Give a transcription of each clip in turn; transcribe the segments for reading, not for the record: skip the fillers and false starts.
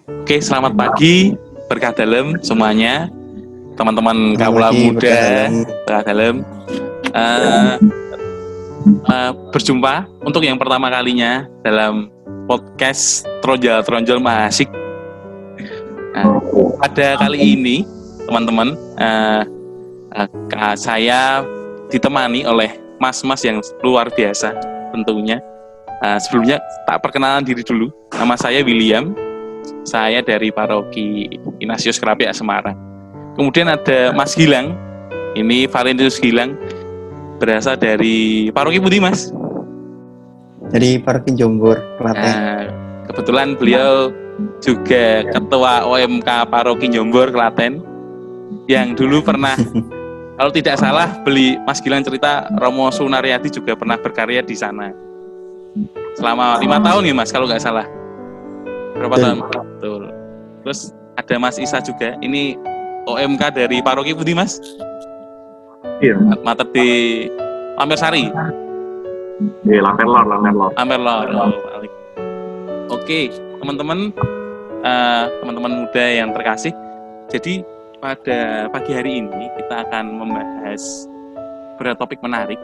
Oke, selamat pagi, berkah dalam semuanya, teman-teman Selamat kaula pagi, muda, berkah dalam. berkah dalam. Eh, Berjumpa untuk yang pertama kalinya dalam podcast Tronjol Mahasik. Pada kali ini, teman-teman, saya ditemani oleh mas-mas yang luar biasa tentunya. Sebelumnya tak perkenalan diri dulu. Nama saya William. Saya dari Paroki Ignatius Kerapiak Semarang. Kemudian ada Mas Gilang. Ini Valentius Gilang, berasal dari Paroki Putih, Mas. Dari Paroki Jombor, Klaten. Kebetulan beliau juga ketua OMK Paroki Jombor, Klaten. Yang dulu pernah, kalau tidak salah, Mas Gilang cerita, Romo Sunaryadi juga pernah berkarya di sana. Selama 5 tahun ya, Mas, kalau nggak salah. Berapa tahun? Betul. Terus ada Mas Isa juga. Ini OMK dari Paroki Putih, Mas. Iya. Mater di Lambersari. Iya, Lamberlor. Oke, teman-teman muda yang terkasih. Jadi pada pagi hari ini kita akan membahas beberapa topik menarik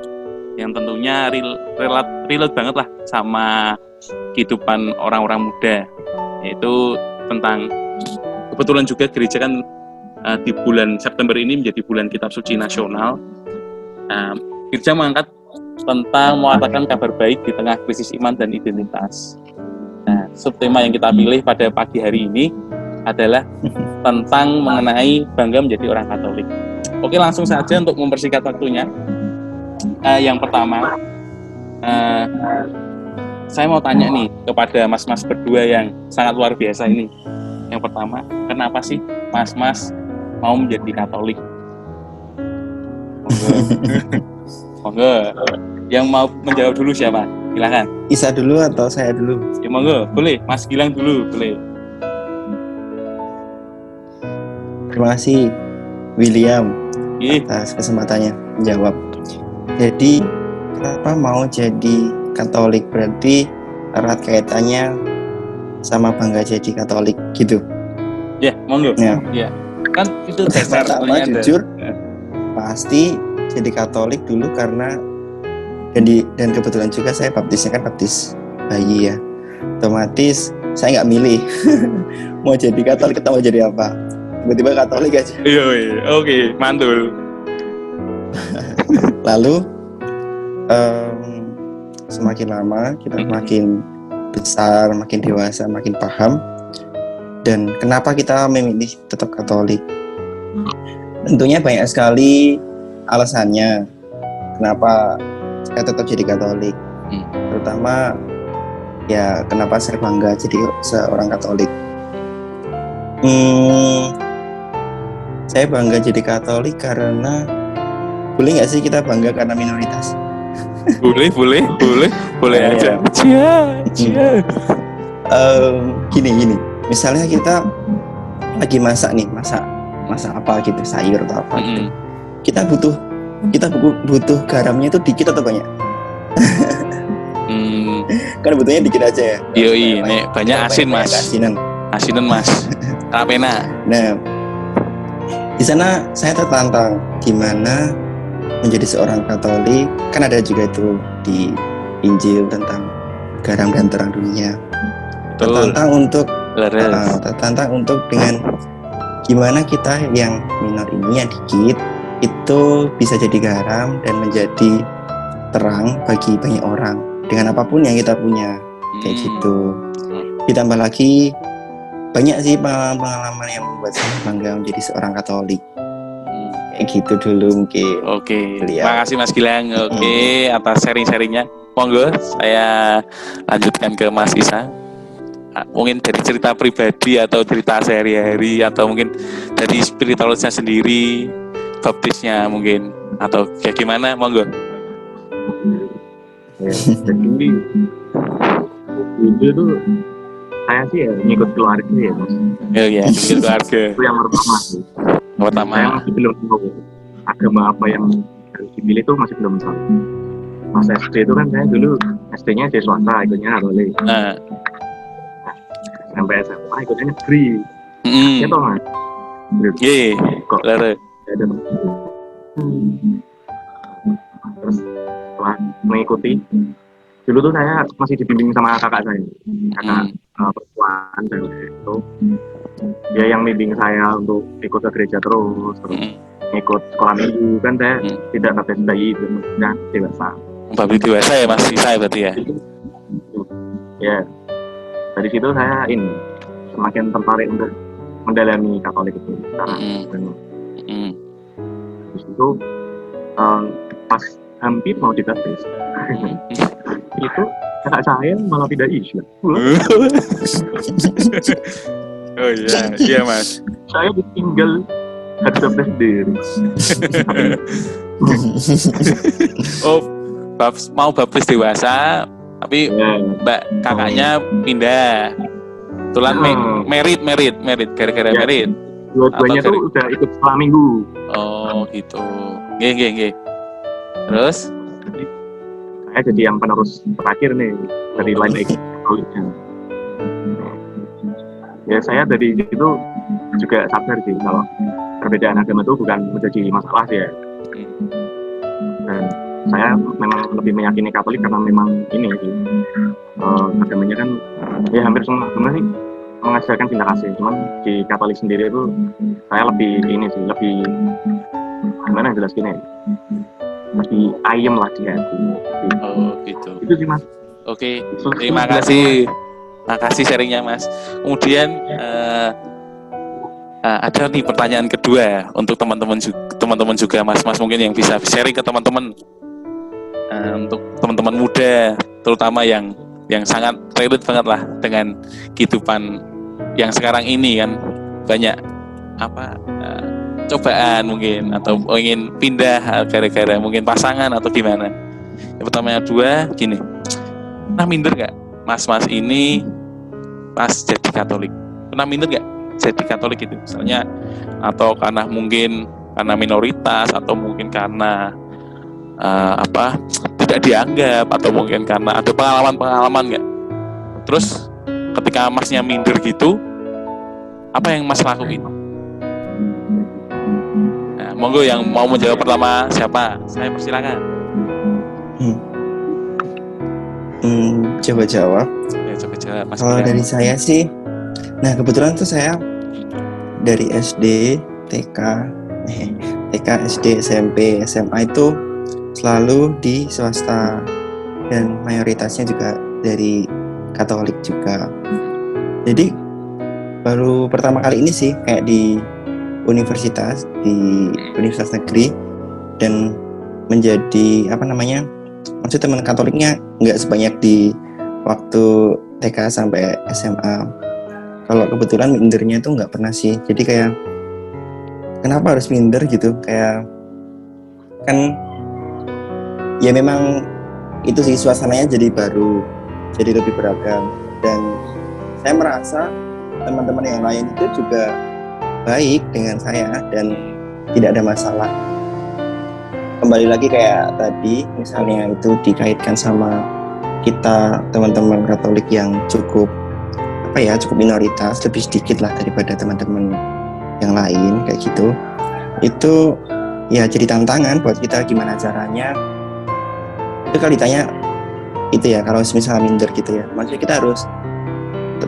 yang tentunya relate banget lah sama kehidupan orang-orang muda, yaitu tentang kebetulan juga gereja kan di bulan September ini menjadi bulan Kitab Suci Nasional. Gereja mengangkat tentang mewatakan kabar baik di tengah krisis iman dan identitas. Nah, subtema yang kita pilih pada pagi hari ini adalah tentang mengenai bangga menjadi orang Katolik. Oke, langsung saja untuk mempersingkat waktunya. Yang pertama, saya mau tanya nih kepada mas-mas berdua yang sangat luar biasa ini. Yang pertama, kenapa sih mas-mas mau menjadi Katolik? Monggo. Yang mau menjawab dulu siapa? Silakan. Isa dulu atau saya dulu? Ya monggo, boleh. Mas Gilang dulu, boleh. Terima kasih William atas kesempatannya menjawab. Jadi kenapa mau jadi Katolik? Berarti erat kaitannya sama bangga jadi Katolik gitu. Ya, monggo. Ya. Kan itu dasar. Pertama jujur pasti jadi Katolik dulu karena dan kebetulan juga saya baptisnya kan baptis bayi ya. Otomatis saya nggak milih mau jadi Katolik atau mau jadi apa. Tiba-tiba Katolik aja. Iya. Oke, mantul. Lalu semakin lama kita makin besar, makin dewasa, makin paham. Dan kenapa kita memilih tetap Katolik? Tentunya banyak sekali alasannya kenapa saya tetap jadi Katolik. Terutama ya kenapa saya bangga jadi seorang Katolik. Saya bangga jadi Katolik karena boleh nggak sih kita bangga karena minoritas? boleh aja. Gini. Misalnya kita lagi masak apa gitu, sayur atau apa gitu. Kita butuh garamnya itu dikit atau banyak? Kan butuhnya dikit aja ya. Yoi, nek banyak asin mas. Asinan mas. Rapena. Nah, di sana saya tertantang gimana menjadi seorang Katolik. Kan ada juga itu di Injil tentang garam dan terang dunia. Tertantang untuk dengan gimana kita yang minor ini yang dikit itu bisa jadi garam dan menjadi terang bagi banyak orang dengan apapun yang kita punya kayak gitu. Ditambah lagi banyak sih pengalaman yang membuat saya bangga menjadi seorang Katolik. Kayak gitu dulu mungkin. Oke. Terima kasih Mas Gilang. Oke, atas sharing-sharingnya. Monggo, saya lanjutkan ke Mas Isa. Mungkin dari cerita pribadi atau cerita sehari-hari atau mungkin dari spiritualitasnya sendiri, baptisnya mungkin atau kayak gimana, monggo. Ya, jadi itu tuh saya sih ya ngikut keluarga ya mas. Iya, ngikut keluarga. Itu yang pertama sih. Saya masih belum tahu agama apa yang harus dipilih tuh masih belum tahu. Pas SD itu kan saya dulu SD-nya di swasta, ikutnya Katolik. sampai SMA ikutnya negeri. Ya toh mas. Iya, Kok bener. ada terus setelah mengikuti dulu tuh saya masih dibimbing sama kakak saya, kakak perempuan cewek itu dia yang bimbing saya untuk ikut ke gereja terus ikut sekolah minggu kan saya tidak sampai bayi itu kan dewasa. Babi dewasa ya Mas Sisa berarti ya. Ya dari situ saya ini semakin tertarik untuk mendalami Katolik itu sekarang. Di situ pas hampir mau dibaptis itu kakak saya malah tidak Islam. Oh iya Mas. Saya ditinggal ada sendiri. Oh, mau baptis dewasa, tapi mbak kakaknya pindah. Kebetulan merit gara-gara merit. Dua-duanya tuh udah ikut sekolah minggu. Oh gitu. Nggih. Terus? Jadi, saya jadi yang penerus terakhir nih dari line Katoliknya. Ya saya dari itu juga sadar sih kalau perbedaan agama itu bukan menjadi masalah sih ya. Dan saya memang lebih meyakini Katolik karena memang ini sih agamanya kan ya hampir semua agama sih mengajarkan cinta kasih. Cuman di Katolik sendiri itu saya lebih ini sih lebih gimana jelas gini lebih ayem lah di hati. Oh gitu. Itu sih mas. Oke. Terima kasih. Makasih sharingnya Mas. Kemudian ada nih pertanyaan kedua untuk teman-teman juga Mas mungkin yang bisa sharing ke teman-teman untuk teman-teman muda terutama yang sangat relate banget lah dengan kehidupan yang sekarang ini kan banyak cobaan mungkin atau ingin pindah gara-gara mungkin pasangan atau gimana. Yang pertama dua gini, pernah minder gak mas ini pas jadi Katolik? Pernah minder gak jadi Katolik itu misalnya, atau karena mungkin karena minoritas atau mungkin karena tidak dianggap atau mungkin karena ada pengalaman gak? Terus ketika masnya minder gitu, apa yang mas lakuin? Nah, monggo yang mau menjawab pertama siapa? Saya persilakan. Coba jawab. Ya, coba jawab Mas. Kalau dari saya sih, nah kebetulan tuh saya dari SD, TK, SD, SMP, SMA itu selalu di swasta dan mayoritasnya juga dari Katolik juga. Jadi baru pertama kali ini sih kayak di universitas negeri dan menjadi maksud teman Katoliknya nggak sebanyak di waktu TK sampai SMA. Kalau kebetulan mindernya itu nggak pernah sih. Jadi kayak kenapa harus minder gitu? Kayak kan ya memang itu sih suasananya jadi baru, jadi lebih beragam, dan saya merasa teman-teman yang lain itu juga baik dengan saya dan tidak ada masalah. Kembali lagi kayak tadi misalnya itu dikaitkan sama kita teman-teman Katolik yang cukup minoritas, lebih sedikit lah daripada teman-teman yang lain kayak gitu. Itu ya jadi tantangan buat kita gimana caranya. Itu kalau ditanya itu ya kalau misalnya minder gitu ya, maksudnya kita harus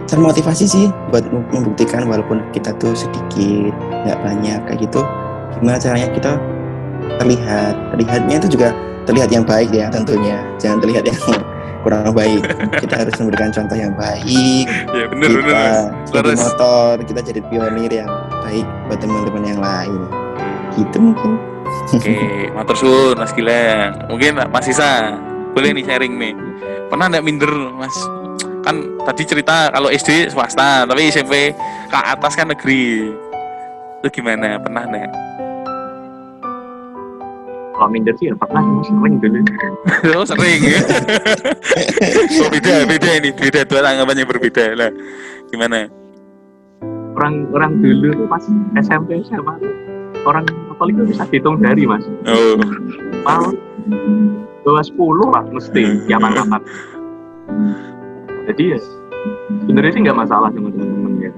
termotivasi sih buat membuktikan walaupun kita tuh sedikit, nggak banyak kayak gitu. Gimana caranya kita terlihatnya itu juga terlihat yang baik ya tentunya, jangan terlihat yang kurang baik. Kita harus memberikan contoh yang baik. Ya benar. Jadi motor, kita jadi pionir yang baik buat teman-teman yang lain. Gitu mungkin. Oke, matur suwun Mas Gilang. Mungkin Mas Sisa boleh nih sharing nih. Pernah enggak minder Mas? Kan tadi cerita kalau SD swasta, tapi SMP ke atas kan negeri. Itu gimana? Pernah enggak? Kalau minder sih ya pernah sering dulu. Oh sering ya? Oh beda ini, beda dua tanggapan yang berbeda lah. Gimana? Orang dulu tuh pas SMP SMA orang Katolik itu bisa dihitung jari mas. Oh. Mal 10 lah mesti kapan-kapan. Jadi ya sebenarnya sih nggak masalah sama teman-teman ya.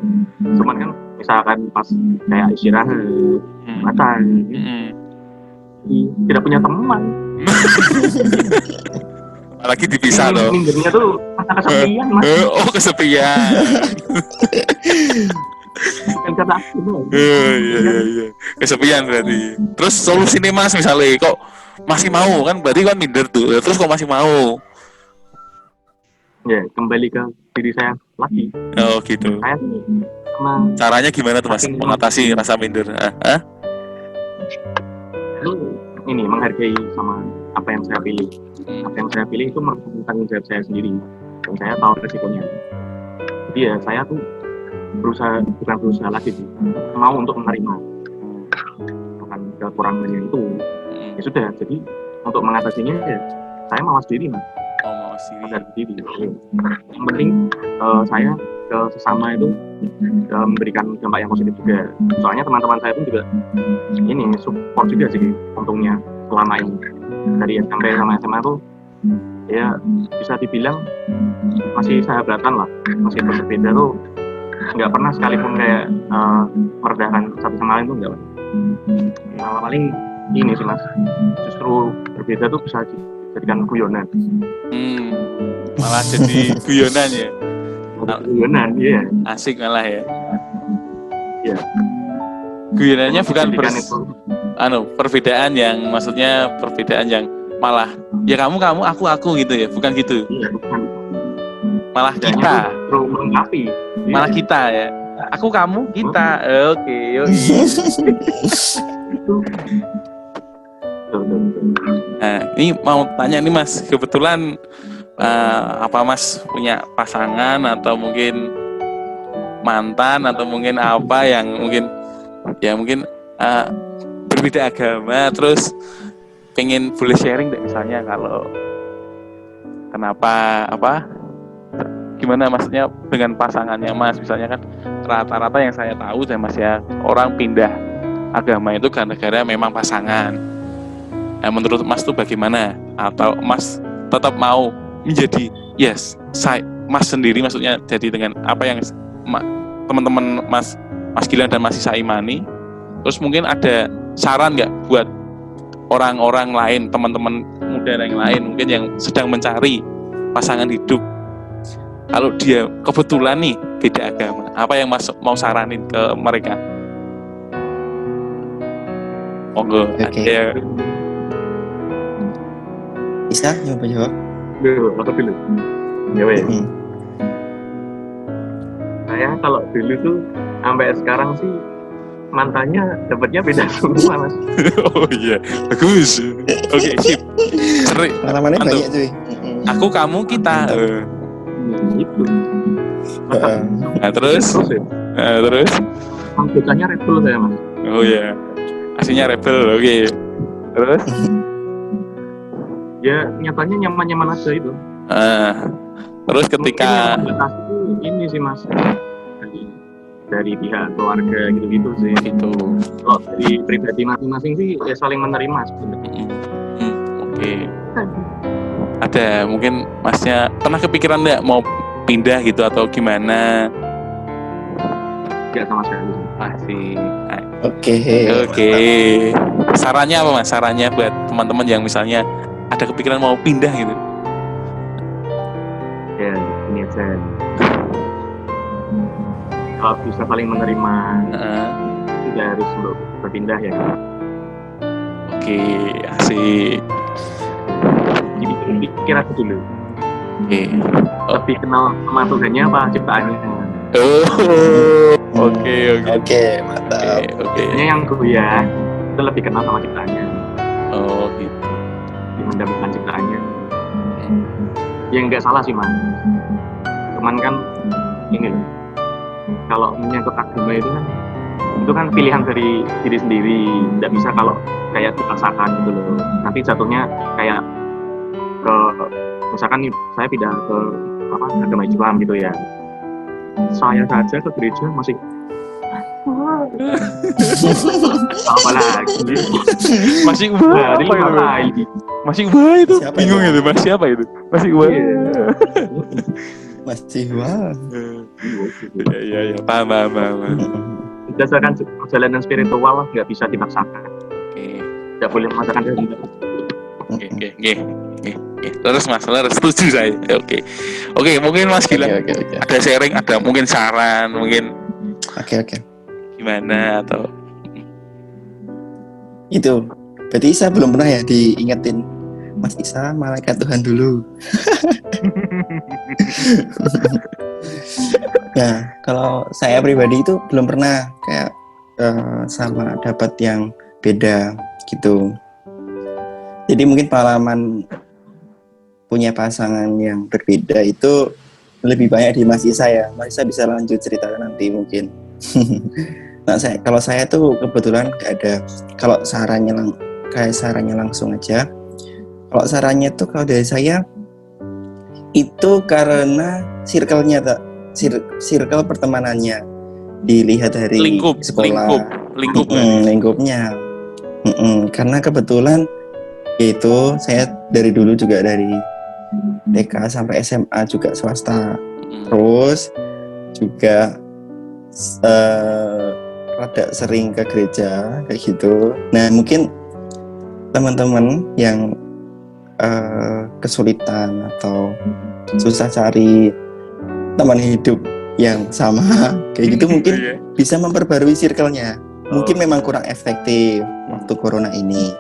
Cuman kan misalkan pas kayak istirahat, makan, tidak punya teman. Apalagi dipisah loh. Mindernya tuh rasa kesepian mas. Oh kesepian. Kan kata aku tuh. Iya. Kesepian berarti. Terus solusinya mas misalnya kok masih mau kan berarti kan minder tuh. Terus kok masih mau? Ya kembali ke diri saya lagi. Oh gitu. Saya sih sama Caranya gimana tuh mas mengatasi rasa minder? lu ini menghargai sama apa yang saya pilih. Apa yang saya pilih itu merupakan tanggung jawab saya sendiri dan saya tahu resikonya. Jadi ya saya tuh bukan berusaha lagi sih, mau untuk menerima bukan kekurangannya itu. Ya sudah, jadi untuk mengatasinya ya saya mawas diri mas. Sadar diri. Yang penting saya ke sesama itu memberikan dampak yang positif juga. Soalnya teman-teman saya pun juga ini support juga sih untungnya selama ini dari SMP sama SMA tuh ya bisa dibilang masih sahabatan lah, masih berbeda tuh nggak pernah sekalipun kayak merendahkan satu sama lain tuh nggak. Nah, paling ini sih mas, justru berbeda tuh bisa dijadikan guyonan. Malah jadi guyonan ya. Guyonan, iya. Asik malah ya. Iya. Guyonannya bukan perbedaan yang maksudnya perbedaan yang malah ya kamu aku gitu ya, bukan gitu. Iya, bukan. Malah kita. Terus melengkapi. Malah kita ya. Aku kamu kita. Oke, yuk. Nah, ini mau tanya nih Mas, kebetulan apa Mas punya pasangan atau mungkin mantan atau mungkin apa yang mungkin berbeda agama, terus pengen boleh sharing deh misalnya kalau kenapa gimana maksudnya dengan pasangannya Mas, misalnya kan rata-rata yang saya tahu saya Mas ya orang pindah agama itu gara-gara memang pasangan. Nah, menurut Mas tuh bagaimana? Atau Mas tetap mau menjadi Mas sendiri maksudnya jadi dengan apa yang teman-teman Mas Gilang dan Mas Isa imani? Terus mungkin ada saran nggak buat orang-orang lain, teman-teman muda yang lain mungkin yang sedang mencari pasangan hidup? Kalau dia kebetulan nih beda agama, apa yang Mas mau saranin ke mereka? Monggo. Oke. Bisa jawab? Aku dulu. Ya weh. Saya kalau dulu tuh sampai sekarang sih mantannya dapatnya beda semua mas. Oh iya, bagus. Oke, sip. Seri. Pengalamannya banyak cuy. Aku kamu kita. Itu. Nah, terus. Anggotanya rebel saya mas. Oh iya. Aslinya rebel. Oke. Terus? Ya nyatanya nyaman-nyaman aja itu. Terus ketika ini sih mas dari pihak keluarga gitu-gitu sih. Itu. Kalau dari pribadi masing-masing sih ya saling menerima sebenarnya. Oke. Ada mungkin Masnya pernah kepikiran nggak mau pindah gitu atau gimana? Enggak sama sekali. Masih. Oke. Sarannya apa Mas? Sarannya buat teman-teman yang misalnya ada kepikiran mau pindah gitu. Ya, ini aja. Kalau bisa saling menerima, tidak harus untuk berpindah ya. Oke, asik. Pikir aku dulu. Oke. Lebih kenal sama Tuhannya apa ciptaannya? Oke, mantap. Oke. Ini yang goyah itu lebih kenal sama ciptaannya. Oh gitu. Mendapatkan ciptaannya. Ya nggak salah sih mas. Cuman kan ini loh. Kalau menyangkut agama itu kan pilihan dari diri sendiri. Nggak bisa kalau kayak dipaksakan gitu loh. Nanti jatuhnya kayak ke misalkan nih saya pindah ke agama Islam gitu ya. Saya saja ke gereja masih apa lagi? Masih ubah apa itu? Masih ubah itu. Siapa bingung itu? Mas siapa itu? Masih ubah. Masih wow. Iya, paham. Berdasarkan perjalanan spiritual nggak bisa dipaksakan. Oke. Nggak boleh memaksakan diri. Oke. Terus Mas, setuju saya. Oke, mungkin Mas Gilang Oke. ada sharing, ada mungkin saran, mungkin Oke. gimana atau Itu. Berarti Isa belum pernah ya diingetin Mas Isa, malaikat Tuhan dulu. Nah, kalau saya pribadi itu belum pernah kayak sama dapat yang beda gitu. Jadi mungkin pengalaman punya pasangan yang berbeda itu lebih banyak di Mas Isa ya. Mas Isa bisa lanjut cerita nanti mungkin. Nah, kalau saya tuh kebetulan nggak ada. Kalau sarannya langsung aja. Kalau sarannya tuh kalau dari saya itu karena circle pertemanannya dilihat dari sekolah, lingkupnya. Karena kebetulan itu saya dari dulu juga dari TK sampai SMA juga swasta, terus juga rada sering ke gereja kayak gitu. Nah mungkin teman-teman yang kesulitan atau susah cari teman hidup yang sama kayak gitu mungkin bisa memperbarui circle-nya. Mungkin memang kurang efektif waktu corona ini.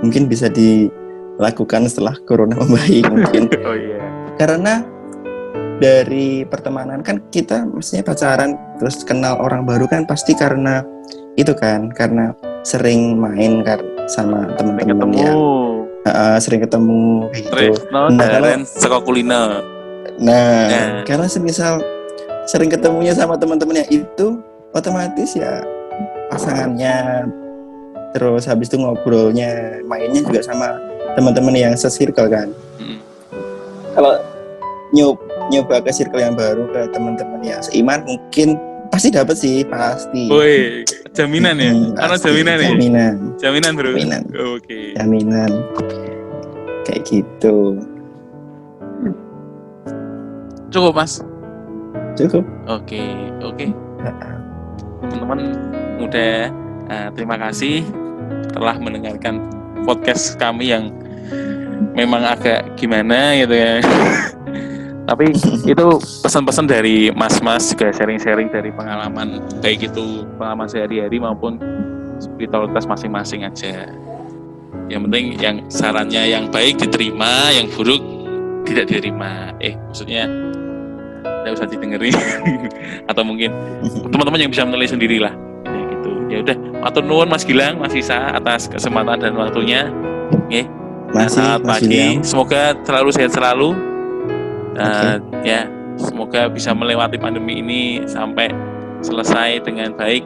Mungkin bisa dilakukan setelah corona membaik mungkin. Karena dari pertemanan kan kita mestinya pacaran terus kenal orang baru kan pasti karena itu kan, karena sering main kan sama teman-teman yang sering ketemu gitu. Nah, kalau sekolah kuliner. Nah, karena semisal sering ketemunya sama teman-temannya itu otomatis ya pasangannya, terus habis itu ngobrolnya, mainnya juga sama teman-teman yang se-circle kan. Kalau nyoba ke circle yang baru, ke teman-teman yang seiman mungkin pasti dapat sih, pasti. Woi, jaminan ya? Karena jaminan nih. Jaminan bro. Oke. Jaminan. Kayak gitu. Cukup Mas? Cukup. Oke. Teman-teman muda, terima kasih telah mendengarkan podcast kami yang memang agak gimana gitu ya. Tapi itu pesan-pesan dari mas-mas juga sharing-sharing dari pengalaman baik itu pengalaman sehari-hari maupun spiritualitas masing-masing aja. Yang penting yang sarannya yang baik diterima, yang buruk tidak diterima. Maksudnya tidak usah didengerin. Atau mungkin teman-teman yang bisa menilai sendirilah. Ya gitu. Ya udah, matur nuwun Mas Gilang, Mas Isa atas kesempatan dan waktunya. Selamat pagi. Semoga selalu sehat selalu. Ya, semoga bisa melewati pandemi ini sampai selesai dengan baik.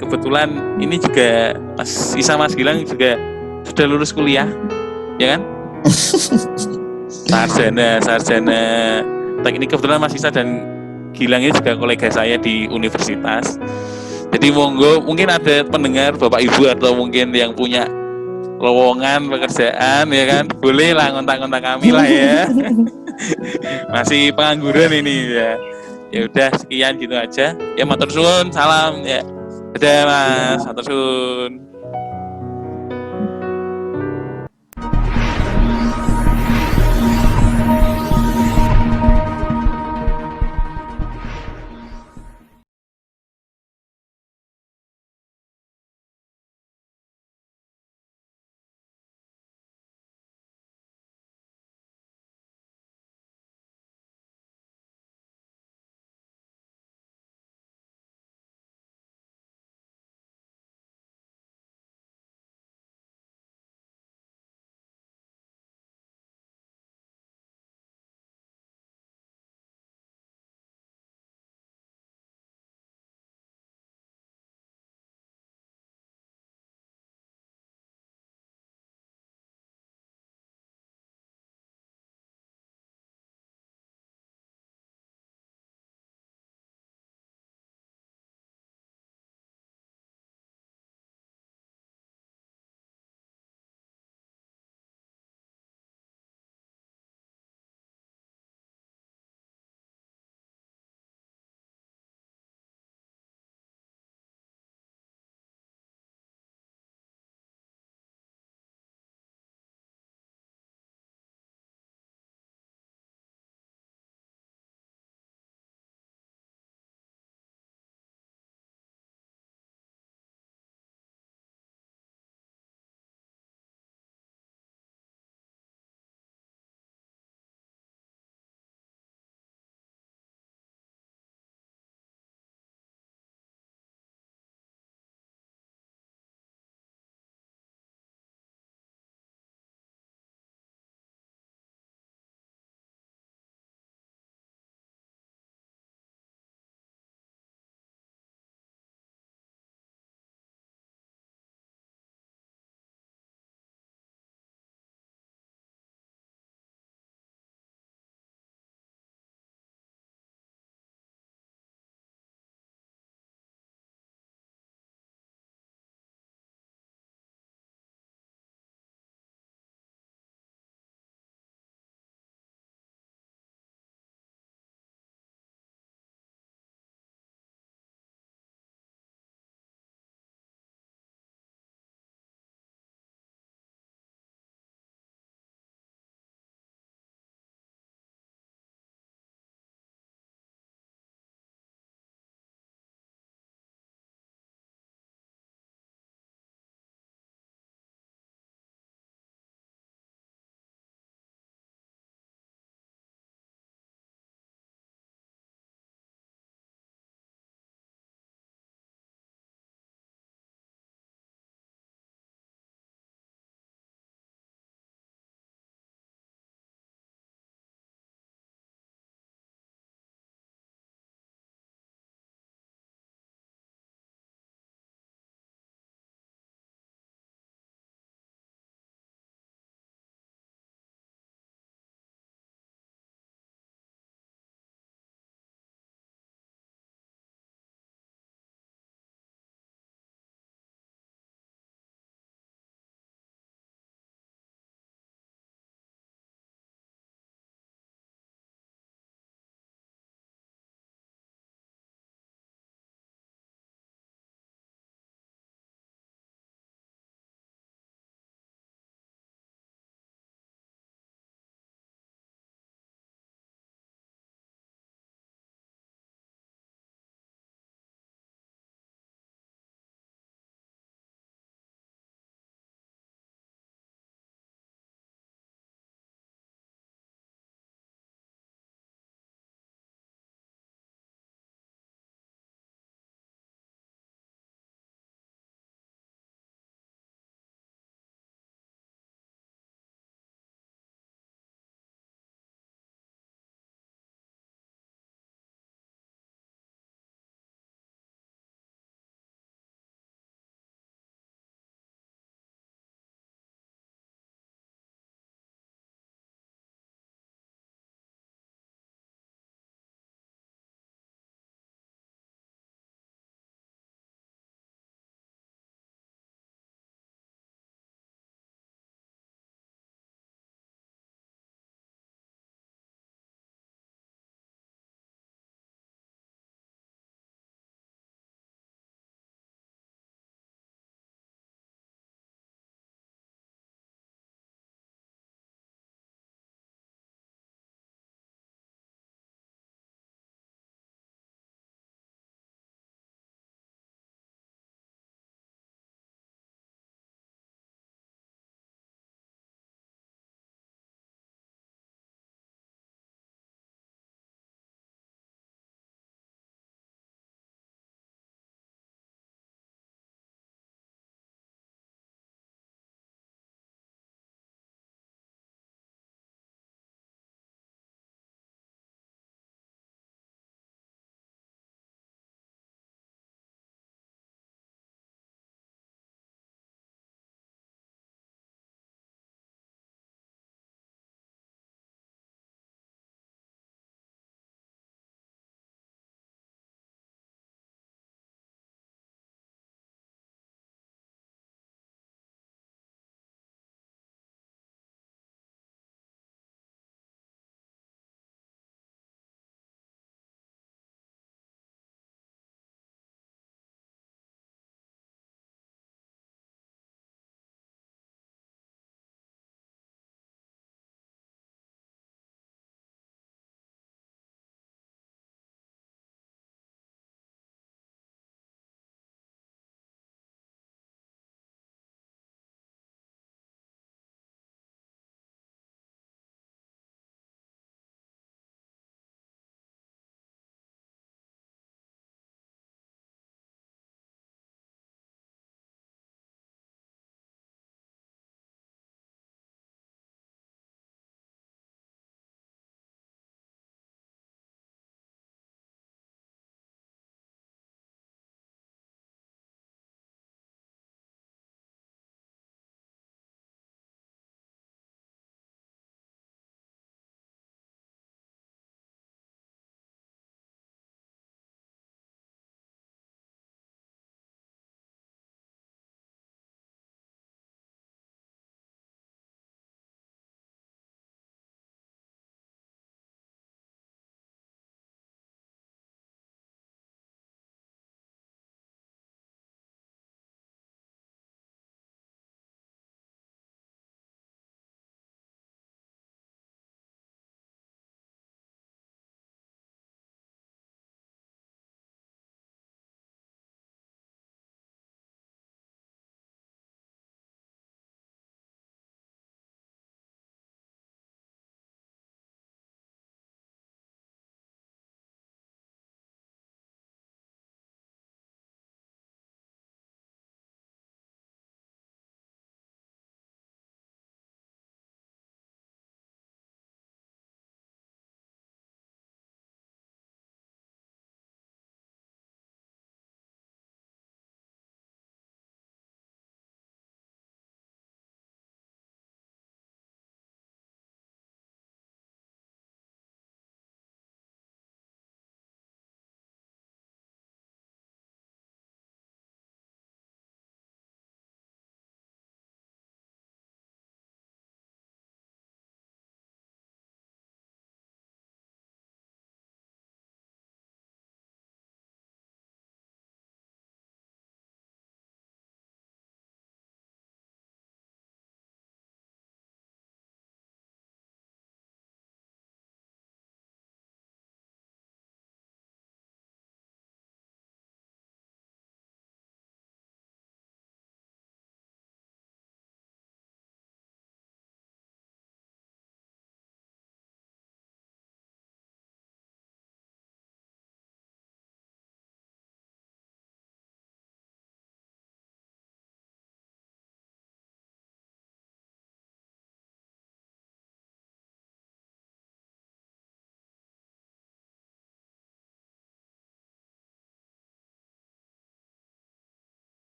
Kebetulan ini juga Mas Isa, Mas Gilang juga sudah lulus kuliah, ya kan? Sarjana teknik. Kebetulan Mas Isa dan Gilang ini juga kolega saya di universitas. Jadi monggo, mungkin ada pendengar Bapak Ibu atau mungkin yang punya lowongan pekerjaan ya kan, boleh lah ngontak-ngontak kami lah ya. Masih pengangguran ini ya. Ya udah sekian gitu aja. Ya matur suwun, salam ya. Dadah Mas, matur suwun.